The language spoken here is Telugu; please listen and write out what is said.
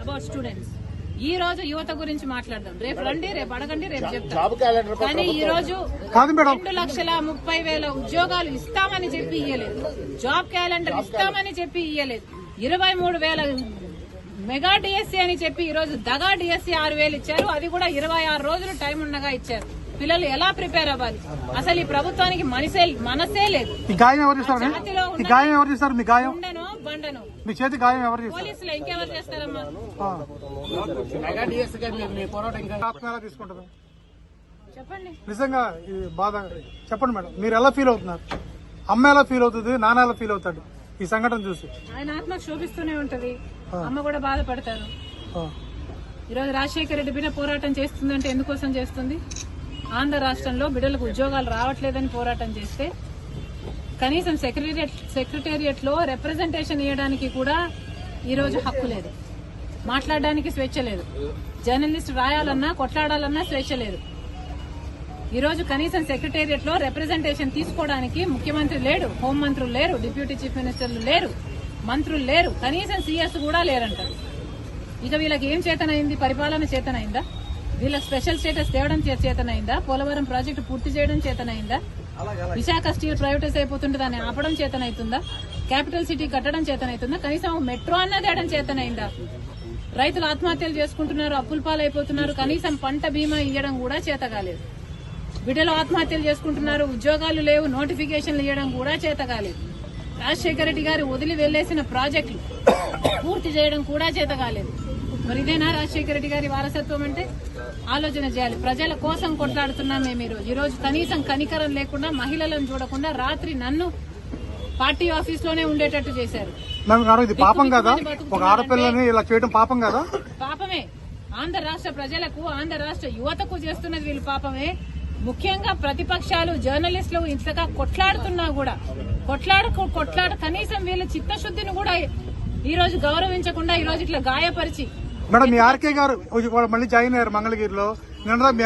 అబౌట్ స్టూడెంట్స్ ఈ రోజు యువత గురించి మాట్లాడదాం. రేపు రండి, రేపు అడగండి, రేపు చెప్తాం. కానీ ఈ రోజు 2,30,000 ఉద్యోగాలు ఇస్తామని చెప్పి ఇయ్యలేదు. జాబ్ క్యాలెండర్ ఇస్తామని చెప్పి ఇయ్యలేదు. 23,000 మెగా డిఎస్సీ అని చెప్పి ఈ రోజు దగా డిఎస్సీ 6,000 ఇచ్చారు. అది కూడా 26 రోజులు టైం ఉండగా ఇచ్చారు. పిల్లలు ఎలా ప్రిపేర్ అవ్వాలి? అసలు ఈ ప్రభుత్వానికి మనసే లేదు. ఉండను బండను మీ చేతి గాయం ఎవరు చేస్తారు? పోలీసులు ఇంకెవరు చేస్తారమ్మా? తీసుకుంటారు చెప్పండి. నిజంగా బాధ చెప్పండి మేడం, మీరు ఎలా ఫీల్ అవుతున్నారు? అమ్మ ఎలా ఫీల్ అవుతుంది, నాన్న ఎలా ఫీల్ అవుతాడు ఈ సంఘటన చూసి? ఆయన ఆత్మ శోభిస్తూనే ఉంటది, అమ్మ కూడా బాధపడతారు. ఈరోజు రాజశేఖర రెడ్డి బిడ్డ పోరాటం చేస్తుందంటే ఎందుకోసం చేస్తుంది? ఆంధ్ర రాష్ట్రంలో బిడ్డలకు ఉద్యోగాలు రావట్లేదని పోరాటం చేస్తే కనీసం సెక్రటేరియట్ లో రిప్రజెంటేషన్ ఇవ్వడానికి కూడా ఈరోజు హక్కు లేదు. మాట్లాడడానికి స్వేచ్ఛ లేదు. జర్నలిస్ట్ రాయాలన్నా కొట్లాడాలన్నా స్వేచ్ఛ లేదు. ఈరోజు కనీసం సెక్రటేరియట్ లో రిప్రజెంటేషన్ తీసుకోవడానికి ముఖ్యమంత్రి లేడు, హోంమంత్రులు లేరు, డిప్యూటీ చీఫ్ మినిస్టర్లు లేరు, మంత్రులు లేరు, కనీసం సీఎస్ కూడా లేరంటారు. ఇక వీళ్ళకి ఏం చేతనైంది? పరిపాలన చేతనైందా? వీళ్ళకి స్పెషల్ స్టేటస్ తేవడం చేతనైందా? పోలవరం ప్రాజెక్టు పూర్తి చేయడం చేతనైందా? విశాఖ స్టీల్ ప్రైవేటైజ్ అయిపోతుంటే దాన్ని ఆపడం చేతనైతుందా? క్యాపిటల్ సిటీ కట్టడం చేతనైతుందా? కనీసం మెట్రో అన్న తేయడం చేతనైందా? రైతులు ఆత్మహత్యలు చేసుకుంటున్నారు, అప్పుల పాలైపోతున్నారు, కనీసం పంట బీమా ఇవ్వడం కూడా చేత కాలేదు. బిడ్డలు ఆత్మహత్యలు చేసుకుంటున్నారు, ఉద్యోగాలు లేవు, నోటిఫికేషన్లు ఇవ్వడం కూడా చేత కాలేదు. రాజశేఖర రెడ్డి గారు వదిలి వెళ్లేసిన ప్రాజెక్టులు పూర్తి చేయడం కూడా చేత కాలేదు. మరి ఇదేనా రాజశేఖర రెడ్డి గారి వారసత్వం అంటే? ఆలోచన చేయాలి. ప్రజల కోసం కొట్లాడుతున్నాం మేము ఈ రోజు. కనీసం కనికరం లేకుండా, మహిళలను చూడకుండా రాత్రి నన్ను పార్టీ ఆఫీస్ లోనే ఉండేటట్టు చేశారు. పాపం కదా, ఒక ఆడపిల్లని ఇలా చేయడం పాపం కదా? పాపమే. ఆంధ్ర రాష్ట్ర ప్రజలకు, ఆంధ్ర రాష్ట్ర యువతకు చేస్తున్నది వీళ్ళు పాపమే. ముఖ్యంగా ప్రతిపక్షాలు, జర్నలిస్టులు ఇంతగా కొట్లాడుతున్నా కూడా కొట్లాడ కనీసం వీళ్ళ చిత్తశుద్ధిని కూడా ఈ రోజు గౌరవించకుండా ఈ రోజు ఇట్లా గాయపరిచి. మేడం, మీ ఆర్కే గారు మళ్ళీ జాయిన్ అయ్యారు మంగళగిరిలో. నిన్న మీ